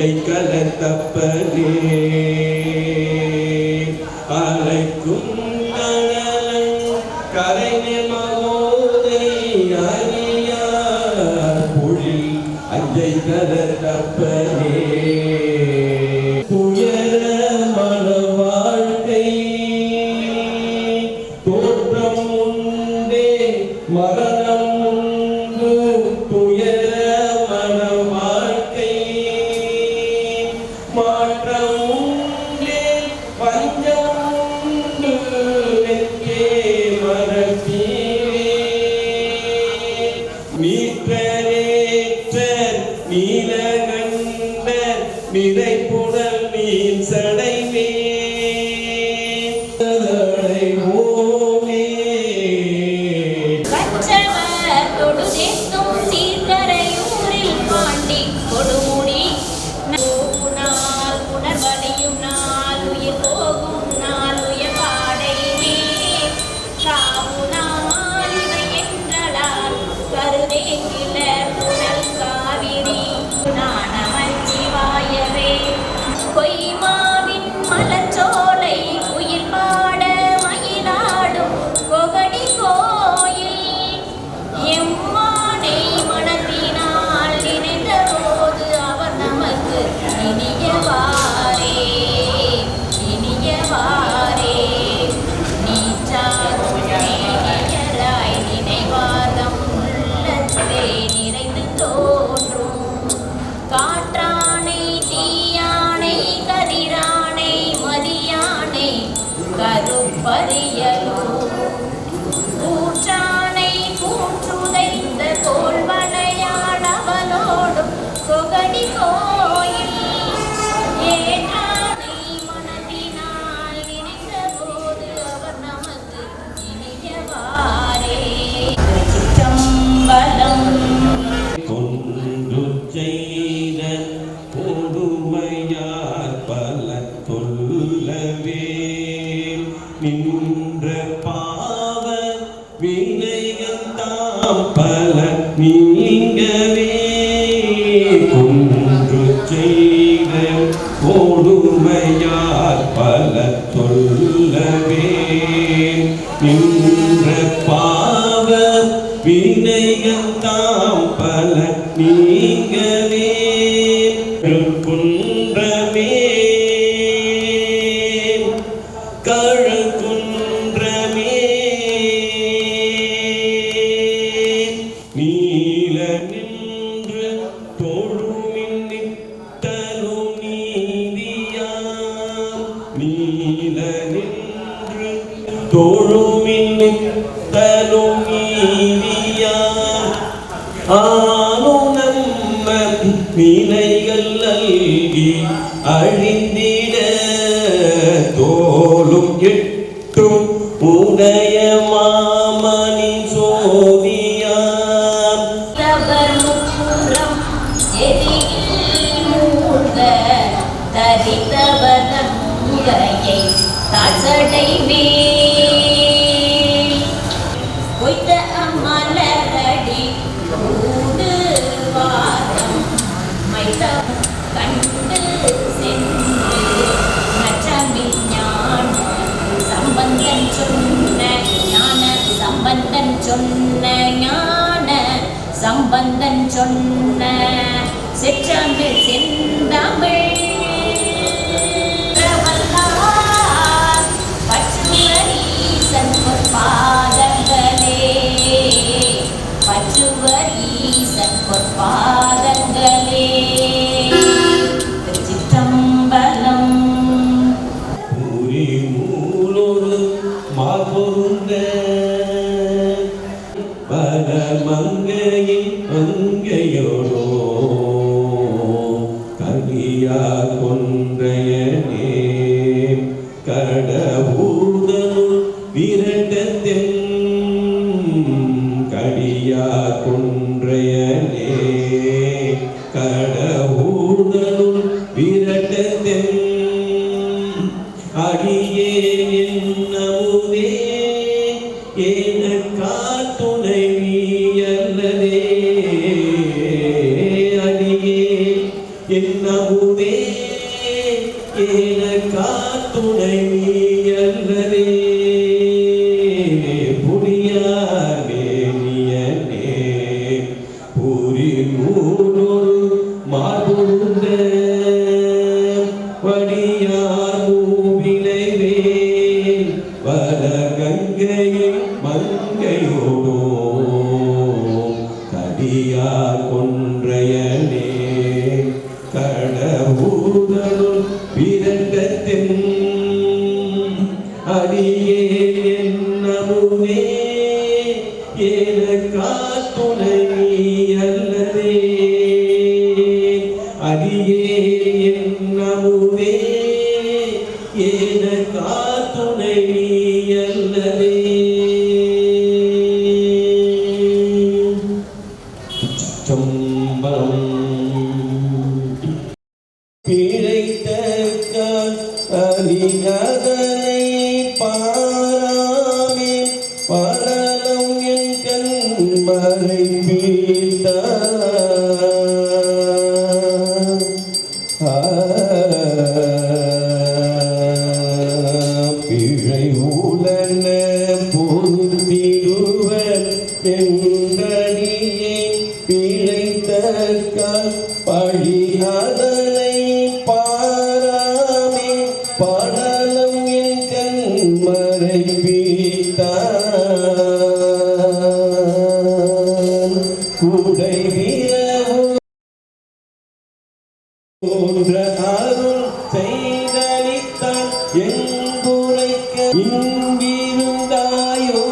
அஞ்சை கலத்தப்பனே அலைக்கும் கடலன் கரைநே மகோதை அறியா புழி அஞ்சை கலத்தப்பனே துயர மன வாழ்க்கை தோற்றம் உண்டே மரணம் உண்டு துயர மன வாழ்க்கை மாற்றம் உண்டே பஞ்சம் உண்டு வெக்கே மரத்தீரே நீற்றேற்ற நீலகண்ட நிறைப்புடல் நீர் சடைவே நின்ற பாவ வினைகள் தாம் பல நீங்கவே குன்று செய்த கொடுமையார் பல சொல்லவே நின்ற பாவ வினைகள் தாம் பல நீங்கவே குன்றமே கழுகுன்றமே நீல நின்று தொழுமின் நித்தலும் நீதியாம் நீல நின்று தொழுமின் நித்தலும் நீதியாம் ஆனும் நம்ம வினைகள் நல்கி அழிந்திட தோளும் எட்டும் உடைய மாமணி சோதியாம் தவறும் எதிரில் மூழ்க தரித்தவதம் கையை தாசடைவே கொய்த அமலரடி கூடு வாரம் மைத்த கண்டு சென்று நச்சமில் ஞான சம்பந்தன் சொன்ன ஞான சம்பந்தன் சொன்ன ஞான சம்பந்தன் சொன்ன செற்றமிழ் செந்தமிழ் பற்றுவரீசன் பொற்பாதங்களே பற்றுவரீசன் பொற்பாதங்களே திருச்சிற்றம்பலம் பூரி மூலொரு மாபொருந்த பல மங்கையின் மங்கையோடோ கலியா கொன்றையனே கடவுதனுள் விரட்டத்தின் கடியா கொன்றையனே கடவுதனுள் விரட்டத்தின் அடியே என்னமுதே ஏனக்கா துணைவி அல்லதே அடியே என்னமுதே துணை நீ அல்லவே புரியார் மேனியனே பூரி மூடொரு மார்புண்ட வடியார் மூவிலை வேல் வர கங்கையில் மங்கையோடோ கடியார் கொன்றையனே கடவுதலுள் விரண்டத்தின் அடியே என்னமுவே எனக்கா துணை நீ அல்லவே அடியே என்னமுவே எனக்கா துணை நீ அல்லவே. சம்பரம் பிழைத்த அலிகதனை பாராமே பலலம் என் கண்மறை பீத்த பிழை உலன பொருத்திடுவர் என்றடியே பிழைத்த பழி அதனை பாராமே படலம் என் கண்மறை பீத்தான் குடை வீரவு போன்ற அருள் செய்தளித்தான் எங்குரைக்க இங்கிருந்தாயோ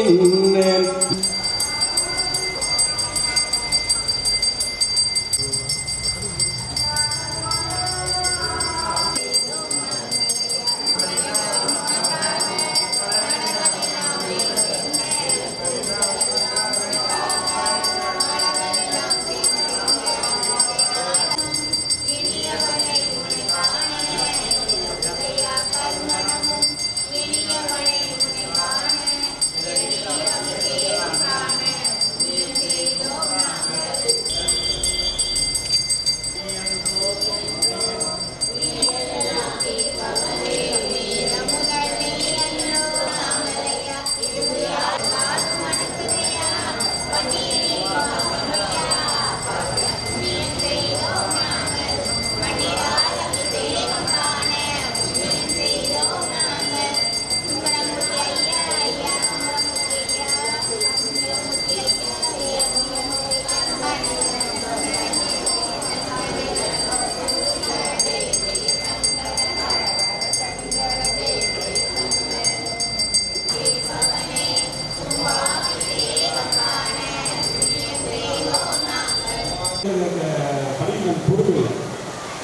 என்ன பள்ளிகள் பொறுப்பு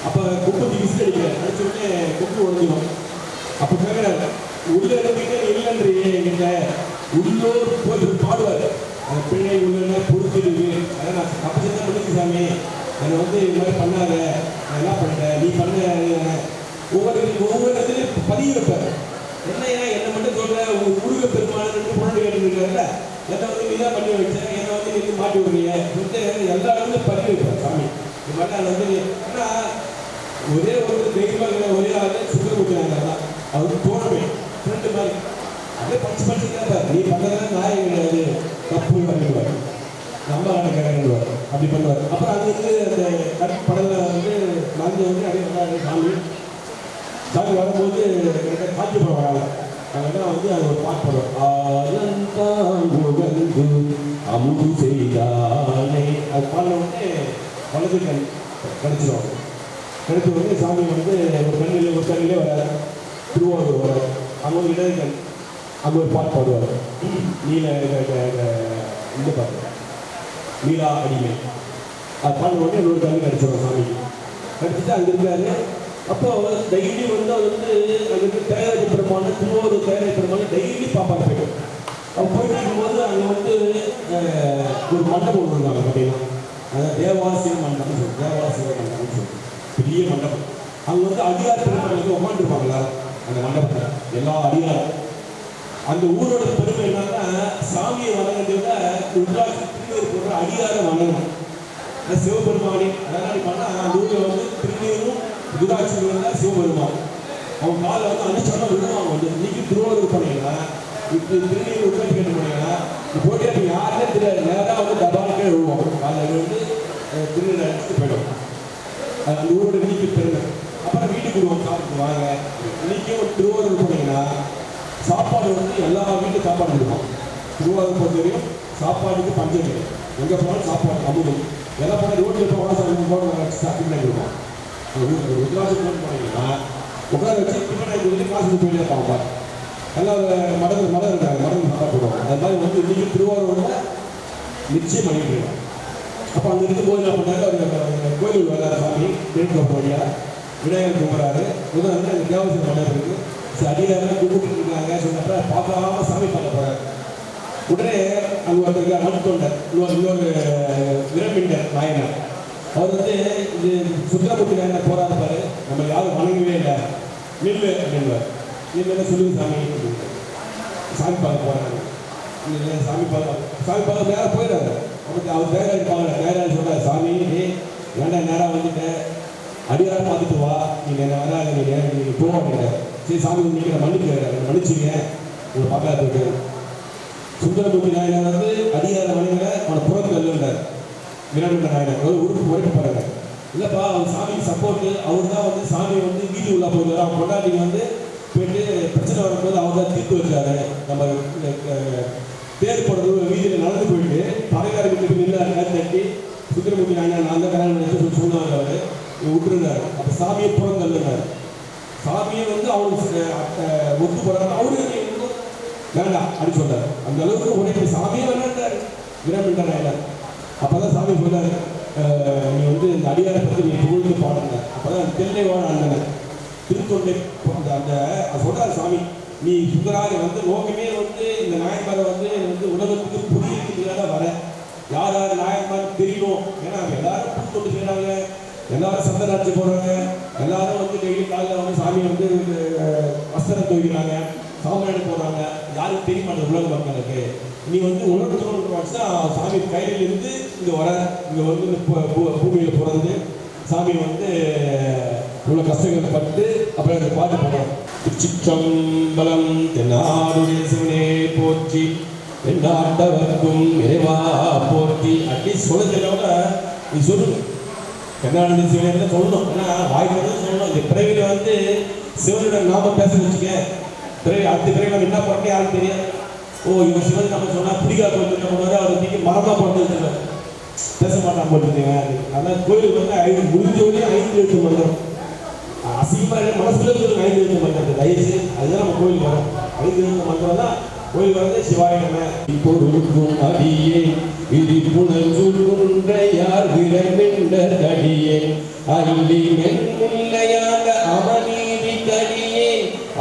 அப்போ குப்பை விசில் அடிக்கிறேன் அடிச்சோடனே குப்பை உடஞ்சிடும். அப்போ கேட்குறாரு உள்ள இருந்தீங்க இல்லைன்றியே எங்கிட்ட உள்ளோர் போய் பாடுவார் அந்த பிள்ளை உள்ள பொறுத்திடுது அதை நான் தப்பு செஞ்சா பண்ணிக்கு சாமி என்னை வந்து இது மாதிரி பண்ணாத நான் என்ன பண்ணுறேன் நீ பண்ண ஒவ்வொரு இடத்துலையும் பதிவு வைப்பார். என்னையா என்னை மட்டும் சொல்ற உங்க முருக பெருமான பொண்ணு கேட்டுருக்காருல்ல என்னை வந்து நீ தான் பண்ணி வச்சேன் என்னை வந்து நீ மாட்டி விடுறீங்க சொல்லிட்டு எல்லா இடத்துலையும் பதிவு வைப்பார் சாமி. இது மாதிரி நான் வந்து ஏன்னா ஒரே ஒரு தெய்வம் ஒரே ஆள் சுந்தரமுடியாங்க அவருக்கு தோணவே ஃப்ரெண்டு மாதிரி அப்படியே படிச்சு கேட்பார் நீ பண்ணதான் நியாயம் கிடையாது தப்பு பண்ணிடுவார் நம்ம கேட்கறாரு அப்படி பண்ணுவார். அப்புறம் அது வந்து அந்த படத்தில் வந்து மருந்து வந்து அப்படியே சாமி சாமி வரும்போது காஞ்சிபுரம் வராங்க அதனால வந்து அது ஒரு பாட்டு பாடுவோம் அமுது செய்தானே அது பாடின உடனே வலது கண் கிடைச்சிடும். கிடைச்ச உடனே சாமி வந்து ஒரு கண்ணிலே வராது திருவாரூர் வராது அங்கே ஒரு இடது கண் அங்கே ஒரு பாட்டு பாடுவார் நீல இந்த பாட்டு நீலா அடிமை அது பாடின உடனே ஒரு கண் கிடைச்சிடும் சாமிக்கு கிடைச்சிட்டு அங்கே இருக்காரு. அப்போ டெய்லி வந்து அவர் வந்து அங்கே தேராஜ பெருமான திருவாரூர் தேராஜ பெருமான டெய்லி பாப்பாங்க போய்டும். அவங்க போயிட்டு இருக்கும்போது அங்கே வந்து ஒரு மண்டபம் ஒன்று இருந்தாங்க பார்த்தீங்கன்னா அதாவது தேவாசிரிய மண்டபம் சொல்லி தேவாசிரிய மண்டபம் சொல்லி பெரிய மண்டபம் அங்கே வந்து அடியார் பெருமாள் உட்காந்துருப்பாங்களா அந்த மண்டபத்தில் எல்லா அடியாரும் அந்த ஊரோட பெருமை என்னன்னா சாமியை வணங்குறதை விட உருளாட்சி திருநீர் போடுற அடியாரை வணங்கணும். சிவபெருமானி அதனால பண்ணால் அந்த ஊரில் வந்து திருநீரும் ருத்ராட்சி சிவபெருமான் அவங்க காலில் வந்து அனுஷ்டானம் விடுவாங்க. வந்து இன்னைக்கு திருவாரூர் போனீங்கன்னா இப்போ திருநீர் உட்காந்து கேட்டு போனீங்கன்னா போட்டி அப்போ யாருன்னே தெரியாது. நேராக வந்து டபாலுக்கே விழுவோம். காலையில் வந்து திருநீர் அடிச்சுட்டு போயிடும். அது அந்த ஊரோட இன்னைக்கு பெருமை. அப்புறம் வீட்டுக்கு விடுவோம், சாப்பிட்டு வாங்க. இன்னைக்கும் திருவாரூர் போனீங்கன்னா சாப்பாடு வந்து எல்லா வீட்டும் சாப்பாடு கொடுப்போம். திருவாரூர் பொறுத்த வரைக்கும் சாப்பாடுக்கு பஞ்சம் இல்லை. எங்கே போனாலும் சாப்பாடு அமுதம். எல்லாம் போனால் ரோட்டில் போனால் சாப்பிட்டு கொடுப்போம். ருத்ராட்சம் போனீங்கன்னா உட்கார வச்சு டிஃபன் வந்து காசு போயிட்டே இருப்பாங்க. எல்லாம் மடம் இருக்காங்க, மடம் சாப்பாடு போடுவாங்க. அது மாதிரி வந்து இன்னைக்கு திருவாரூரில் நிச்சயம் பண்ணிட்டு இருக்கோம். அப்போ அங்கே இருக்கும்போது என்ன பண்ணாங்க, கோயில் வராது சாமி மேற்கு வழியாக விநாயகர் கும்பிட்றாரு. முதல்ல வந்து அந்த தேவசம் மண்டபம் இருக்குது. சரி அடியாரெல்லாம் கும்பிட்டு இருக்காங்க. சொன்னப்ப பார்க்காம சாமி பார்க்க போகிறாரு. உடனே அங்கே வந்து மண்தொண்டர் இன்னொரு விரமிண்டர் நாயனர் அவர் வந்து இது சுந்தரமூர்த்தி நாயனர் போராது பாரு, நம்ம யாரும் வணங்கவே இல்லை, நில்லு அப்படின்வார். நீங்க என்ன சொல்லுங்க சாமி, சாமி பார்க்க போகிறாங்க. சாமி பார்க்க நேரம் போயிடாரு. அவருக்கு அவர் தேங்காய் பார்க்கல. தேங்காய் சொல்கிறார், சாமி ஏன்டா நேரம் வந்துட்டேன், அடியாரம் பார்த்துட்டு வா, நீங்கள் என்ன வராது, நீங்கள் போக மாட்டேங்கிறார். சரி சாமி வந்து நீங்கள் மன்னிச்சுங்க உங்களை பார்க்காததுக்கு. சுந்தரமூர்த்தி நாயனர் வந்து அடியார வணங்கல, அவனை புறந்தள்ளுன்றார். விரமிண்ட நாயனர் ஒரு உரைப்பு பாருங்க. இல்லைப்பா அவன் சாமிக்கு சப்போர்ட்டு, அவர் தான் வந்து சாமி வந்து வீதி உள்ள போகிறார். அவன் கொண்டாட்டிங்க வந்து போயிட்டு பிரச்சனை வரும்போது அவர் தான் தீர்த்து வச்சாரு. நம்ம தேர் போடுறது வீதியில் நடந்து போயிட்டு பறையாறு வீட்டுக்கு நின்று தட்டி சுந்தரமூர்த்தி நாயனர் நான் தான் கல்யாணம் சொன்னாங்க. அவர் விட்டுருந்தார். அப்போ சாமியை புறந்தள்ளுனார். சாமியை வந்து அவனுக்கு ஒத்து போறாரு. அவரு வேண்டாம் அப்படின்னு சொல்றாரு. அந்த அளவுக்கு உடைப்பு சாமியை வேண்டாரு விரமிண்ட நாயனர். அப்பதான் சாமி சொன்னார், நீ வந்து இந்த அடியாரை பற்றி நீ புகழ்ந்து பாடுங்க. அப்பதான் தெல்லை வாழ் அண்ணன் திருத்தொண்டை அந்த சொல்றாரு சாமி, நீ சுந்தராக வந்து நோக்கமே வந்து இந்த நாயன்மாரை வந்து உலகத்துக்கு புரியுறதுக்காக வர. யார் யார் நாயன்மார் தெரியணும். ஏன்னா எல்லாரும் புதுத்தொண்டு செய்யறாங்க, எல்லாரும் சந்தராட்சி போடுறாங்க, எல்லாரும் வந்து டெய்லி காலையில் வந்து சாமி வந்து வஸ்திரம் துவைக்கிறாங்க, சாமான் போடுறாங்க. யாருக்கு தெரிய மாட்டேன் உலக மக்களுக்கு. நீ வந்து உலகத்தோடு வச்சுன்னா சாமி கையிலிருந்து இங்கே வர, இங்கே வந்து பூமியில் பிறந்து சாமி வந்து இவ்வளோ கஷ்டங்கள் பட்டு அப்புறம் அந்த பாட்டு போடுறோம். திருச்சிற்றம்பலம் தென்னாடுடைய சிவனே போற்றி, எந்நாட்டவர்க்கும் இறைவா போற்றி. அட்லீஸ்ட் சொல்லுறத நீ சொல்லணும். தென்னாடுடைய சிவனே சொல்லணும். ஏன்னா வாய்ப்பு சொல்லணும். இந்த பிறவியில் வந்து சிவனோட நாம பேச வச்சுக்க. பிறகு அடுத்த பிறகு நம்ம என்ன பண்ணே யாரும் தெரியாது. ஓ இவங்க சிவன் நம்ம சொன்னால் பிடிக்காத என்ன பண்ணுவாரு, அவர் இன்னைக்கு மரமாக பண்ணி வச்சுருவார், பேச மாட்டான் போட்டுருந்தீங்க. அதான் கோயிலுக்கு வந்து முடிஞ்ச உடனே 5 எழுத்து மந்திரம் அசிங்கமாக மனசுல இருந்து 5 எழுத்து மந்திரம் தயவுசு அதுதான் நம்ம கோயிலுக்கு வரோம். 5 எழுத்து மந்திரம் தான் கோயில் வந்து சிவாய நம. இப்பொருக்கும் அடியே இது புனஞ்சுன்ற யார் விரமிண்ட அடியே அள்ளி மென்முல்லையாக அவநீதி கடியே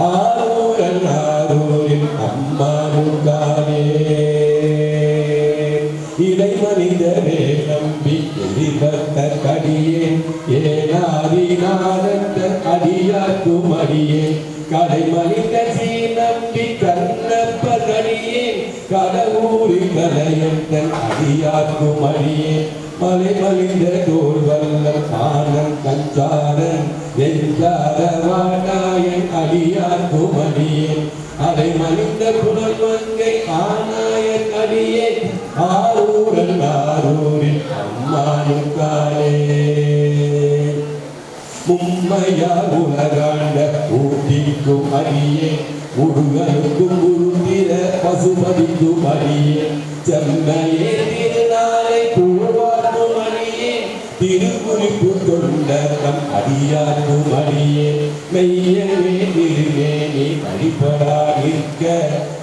ஆரூரன் ஆரூரின் அம்மானுக்கானே இடை மனிதரே நம்பி எதிர்பத்த கடியே ஏனாரினாரந்த அடியாக்கும் அடியே கடை மனித சீ நம்பி கண்ணப்ப கடியே கடவுரி கலையந்தன் அடியாக்கும் அடியே மலை மலிந்த தோல் வல்லம் ஆனன் கஞ்சாரன் வெஞ்சாரவாடாயன் அடியாக்கும் அடியே அலை மலிந்த புனல் மங்கை ஆனாயன் அடியே ஆரூரன் ஆரூரின் அம்மானுக்காலே மும்மையார் உலகாண்ட ஊட்டிக்கும் அடியே முருகனுக்கும் உருந்திர பசுபதிக்கும் அடியே செம்மையே திருநாளை பூவாக்கும் அடியே திருக்குறிப்பு தொண்டரம் அடியாக்கும் அடியே மெய்யவே திருமேனி வழிபடா நிற்க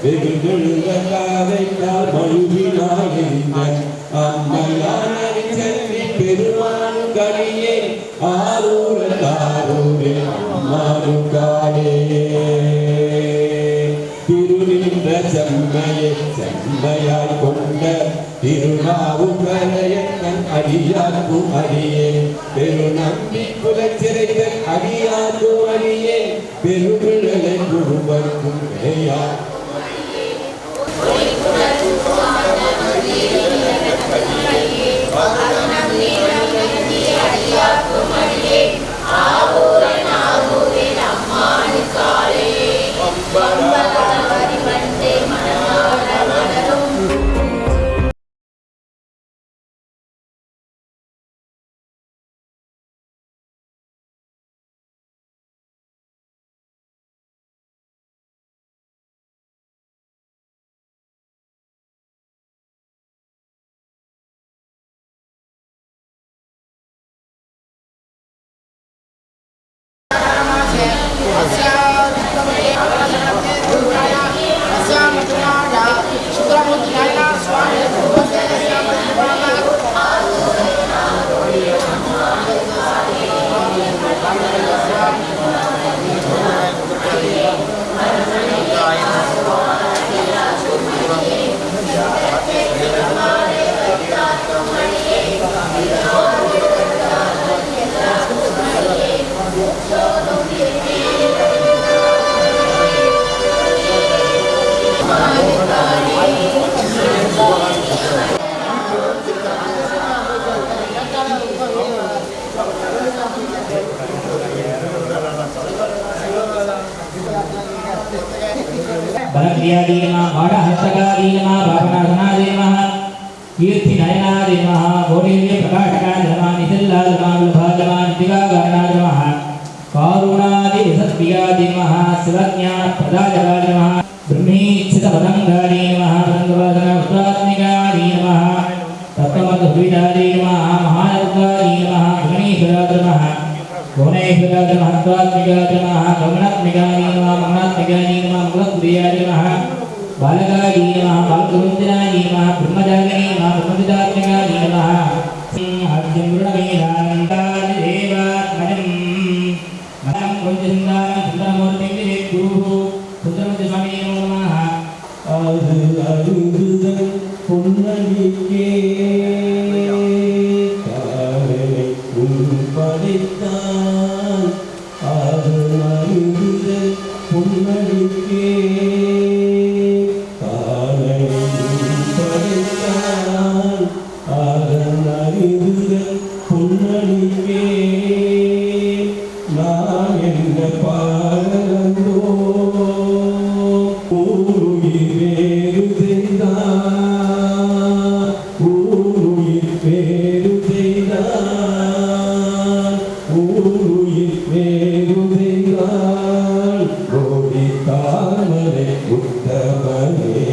வெகு தொழுகாதைத்தால் மழுவினால் இருந்தன் அம்மையான செல்வி பெருமானுக்கடியே ஆரூரன் ஆரூரின் அம்மானுக்காலே திருநின்ற செம்மையை செம்மையாய் கொண்ட திருநாவுக்கரையன் அடியாக்கும் அடியே பெருநம்பி குலச்சிறைகள் அடியாக்கும் அடியே பெருவிழலை குருவர்க்கும் வேயார் ஆரூரன் ஆரூரின் அம்மானுக்காலே क्रियादि नमः बाणहस्तकादि नमः भावनासनादि नमः कीर्तिनयनादि नमः गौरीर्य प्रकाशकादि नमः निशिल्लादि नमः विलभादि नमः नितिकाकारणादि नमः कारुणादि विसत्प्रियादि नमः शिवज्ञानप्रदायकादि नमः ब्रह्मीच्छितपतङ्गादि नमः पतङ्गवासनपुत्रात्मिकादि नमः तत्त्वमद्विदादि नमः महानर्गादि नमः गणेश्वरादि नमः भुवनेश्वरादि नमः त्वात्मिकादि नमः गमनात्मिकादि नमः ममनात्मिकादि नमः मंगलप्रियादि नमः बालकादि नमः बालकुरुन्दिनादि नमः ब्रह्मचारिणी नमः ब्रह्मविदात्मिकादि नमः आद्यं गुणमेधानन्दादि देवात्मजं मनं कुञ्जसुन्दरं सुन्दरमूर्तिं विदेद्गुरुः सुन्दरमूर्ति स्वामी नमो नमः அது அருந்துதல் பொன்னடிக்கே காலனை உள்படைத்தான் அது அருந்துதல் பொன்னடிக்கே காலனை உள்படைத்தான் அதன் அருந்துதல் பொன்னடிக்கே நான் என்ன பாடலந்தோ ஊருயிர் வேறு செய்தான் ஊருயிர் வேறு செய்தான் ஊருயிர் வேறு செய்தான் கோடி தாமரை உத்தமனே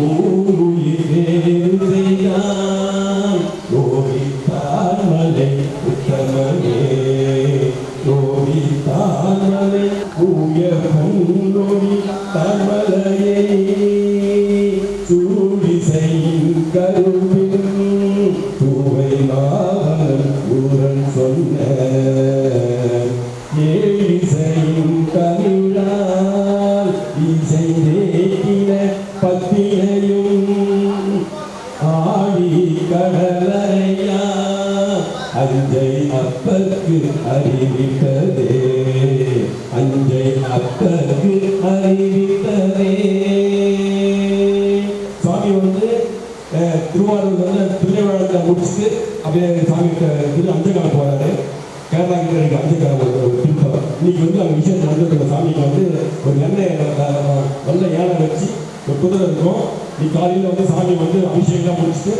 ஊருயிர் வேறு செய்தான் கோடி தாமரை உத்தமனே கோடி தாமரை ஊய பொன்னொழி தமலையை சூடிசையின் கருவின் தூவை மாவன் ஊரன் சொன்ன ஏழிசையின் தமிழால் இசை தேக்கின பத்தினையும் ஆடி கடலையா அஞ்சை அப்பற்கு அறிவித்ததே அஞ்சை அப்பற்கு அறிவித்ததே. சுவாமி வந்து திருவாரூர் வந்து திருவிழாவில் முடிச்சுட்டு அப்படியே சாமி அஞ்சக்காலம் போறாரு. கேரளா கிட்ட எனக்கு அஞ்சக்காலம் ஒரு திருப்பம். இன்னைக்கு வந்து அந்த விஷயம் நடந்துருக்க சாமிக்கு வந்து ஒரு எண்ணெய் நல்ல யானை வச்சு ஒரு குதிரை இருக்கும். நீ காலையில் வந்து சாமி வந்து அபிஷேகம் முடிச்சுட்டு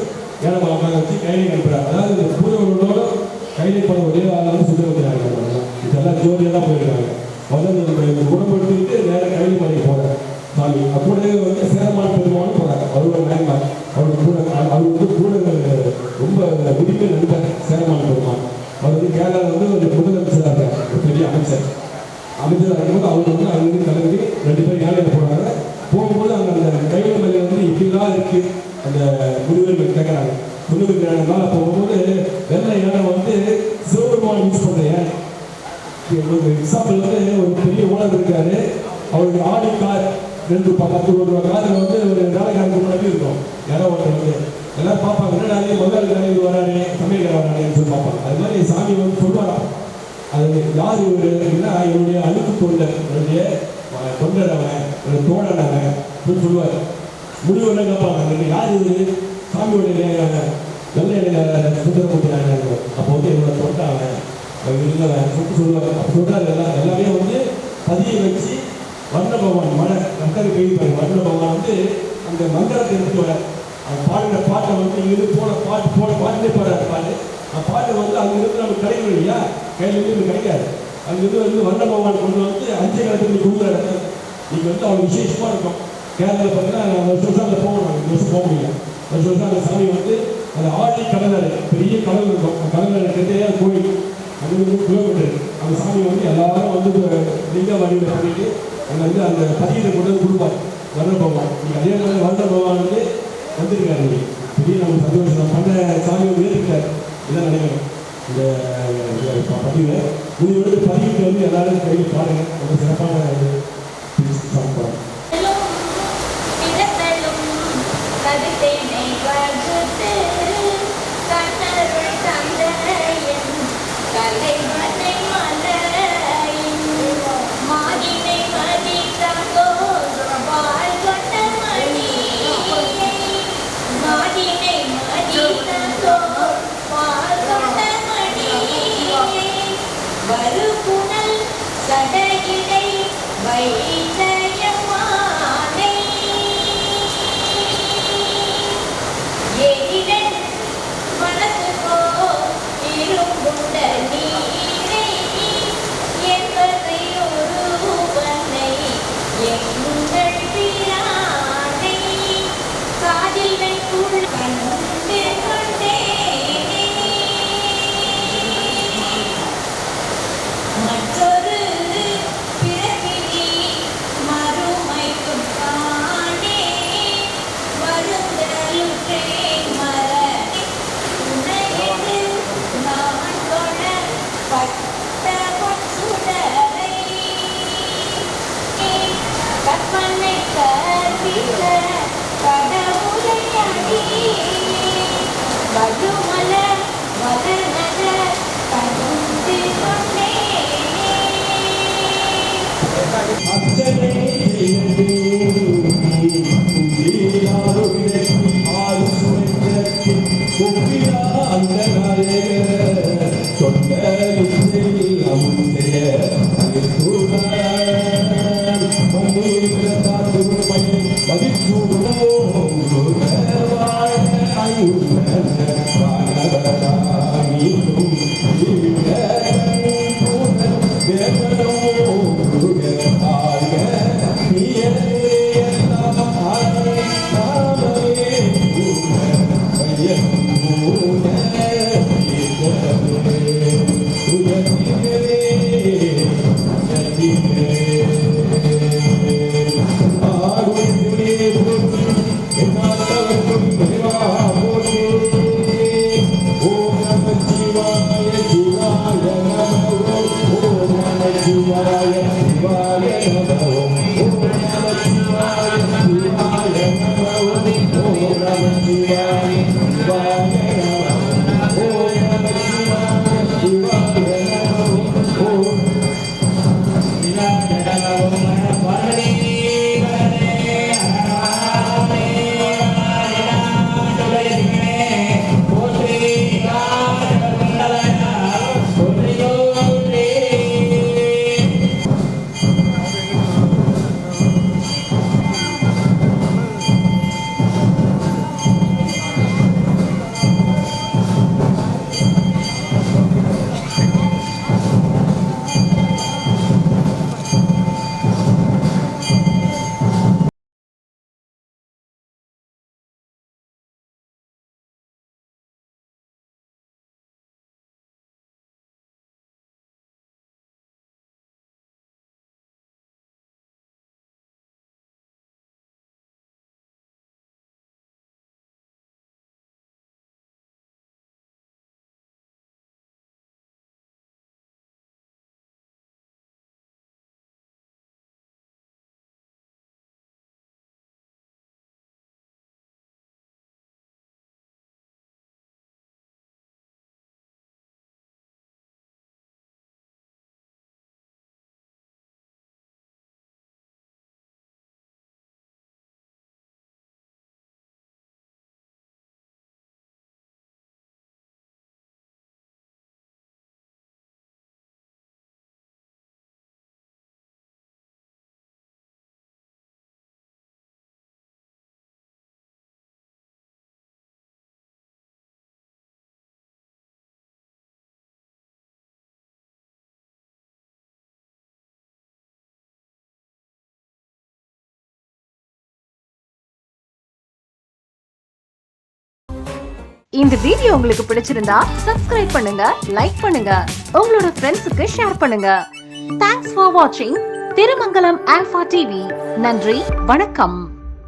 ஏழை உட்கார வச்சு கையிலே அனுப்புறாங்க. அதாவது இந்த பூஜைகளோட கையிலே போன ஒரே ஆள் வந்து சுந்தரவதியாங்க. இதெல்லாம் ஜோதியாக தான் போயிருக்காங்க. முதல்ல இந்த குணப்படுத்திட்டு நேரம் கையிலே மலைக்கு போகிறார் சாமி. அப்படியே வந்து சேரமான் பெருமானும் போகிறாங்க. அவரோட மேன்மார் அவருக்கு கூட அவர் வந்து கூட ரொம்ப விரும்பி நண்பர் சேரமான் பெருமான். அவர் வந்து கேரளாவில் வந்து ஒரு முதலமைச்சராக இருக்கார், ஒரு பெரிய அமைச்சர். அமைச்சராக இருக்கும்போது அவர் வந்து அங்கிருந்து கிளம்பி 2 பேர் யானையில் போகிறாங்க. போகும்போது அங்கே அந்த கையில மலை வந்து இப்படிலாம் இருக்குது. அந்த முனிவர்கள் கேட்குறாங்க. முனிவர்கள் மேலே போகும்போது வெள்ளை யானை வந்து சிவபெருமான் யூஸ் பண்ணுற யானை. எக்ஸாம்பிள் வந்து ஒரு பெரிய ஓனர் இருக்காரு. அவருக்கு ஆடி கார் 2 10 ரூபா காரில் வந்து ஒரு வேலைக்காரங்க முன்னாடி இருக்கும். யாரோ ஒருத்தர் வந்து எல்லாரும் பார்ப்பாங்க, என்னடா முதல் இது வராரு சமையல் வராருன்னு சொல்லி பார்ப்பாங்க. அது மாதிரி சாமி வந்து சொல்லுவாராம். அது யார் இவருன்னா இவருடைய அழுக்கு தொண்டர், என்னுடைய தொண்டர் அவன், தோழன் அவன் அப்படின்னு சொல்லுவார். முடிவு என்ன கேட்பாங்க, யார் இது சாமியோடைய வெள்ளைய சுந்தரமூர்த்தி. அப்போ வந்து என்னோட தொண்டாவன் இல்லைவன் சொல்லுவார். அப்போ சொல்கிறாரு எல்லாமே வந்து பதியை வச்சு வர்ண பகவான் மன மக்களுக்கு கேள்விப்பாரு. வர்ண பகவான் வந்து அந்த மந்திரத்தை எடுத்து வர பாடின பாட்டை வந்து இங்கிருந்து போன பாட்டுலேயே போடுறாரு பாட்டு. அந்த பாட்டை வந்து அங்கிருந்து நமக்கு கிடைக்கணும் இல்லையா, கையிலேருந்து நமக்கு கிடைக்காது. அங்கிருந்து வந்து வர்ண பகவான் கொண்டு வந்து 5 காலத்துக்கு நீ கொடுக்குற இடத்துல நீங்கள் வந்து அவ்வளோ விசேஷமாக இருக்கும். கேரளாவில் பார்த்தீங்கன்னா வருஷம் அதில் போகணும், இந்த வருஷம் போக முடியல. வருஷம் அந்த சாமி வந்து அந்த ஆடி கடலறை பெரிய கடல் இருக்கும். அந்த கடலறை கிட்டே கோயில், அது 100 கிலோமீட்டர். அந்த சாமி வந்து எல்லாரும் வந்து லிங்க வழியில் பண்ணிட்டு அங்கே வந்து அந்த பதியத்தை கொண்டு வந்து கொடுப்பார் வர்ண பகவான். நீங்கள் அதே மாதிரி வர்ண பகவான் வந்து வந்திருக்காரு. பெரிய நம்ம சந்தோஷம் பண்ண சாமி வந்து ஏற்றுக்கிட்டார். இதான் நினைக்கிறேன். இந்த பதிவு உங்களோட பதிவுக்கு வந்து எல்லாரும் கையில் பாருங்க. ரொம்ப சிறப்பான சாப்பிட்றோம். வருகுணல் சடையிடை வை இந்த வீடியோ உங்களுக்கு பிடிச்சிருந்தா சப்ஸ்கிரைப் பண்ணுங்க, லைக் பண்ணுங்க, உங்களோட ஃப்ரெண்ட்ஸுக்கு ஷேர் பண்ணுங்க. தேங்க்ஸ் ஃபார் வாட்சிங் திருமங்கலம் ஆல்பா டிவி. நன்றி, வணக்கம்.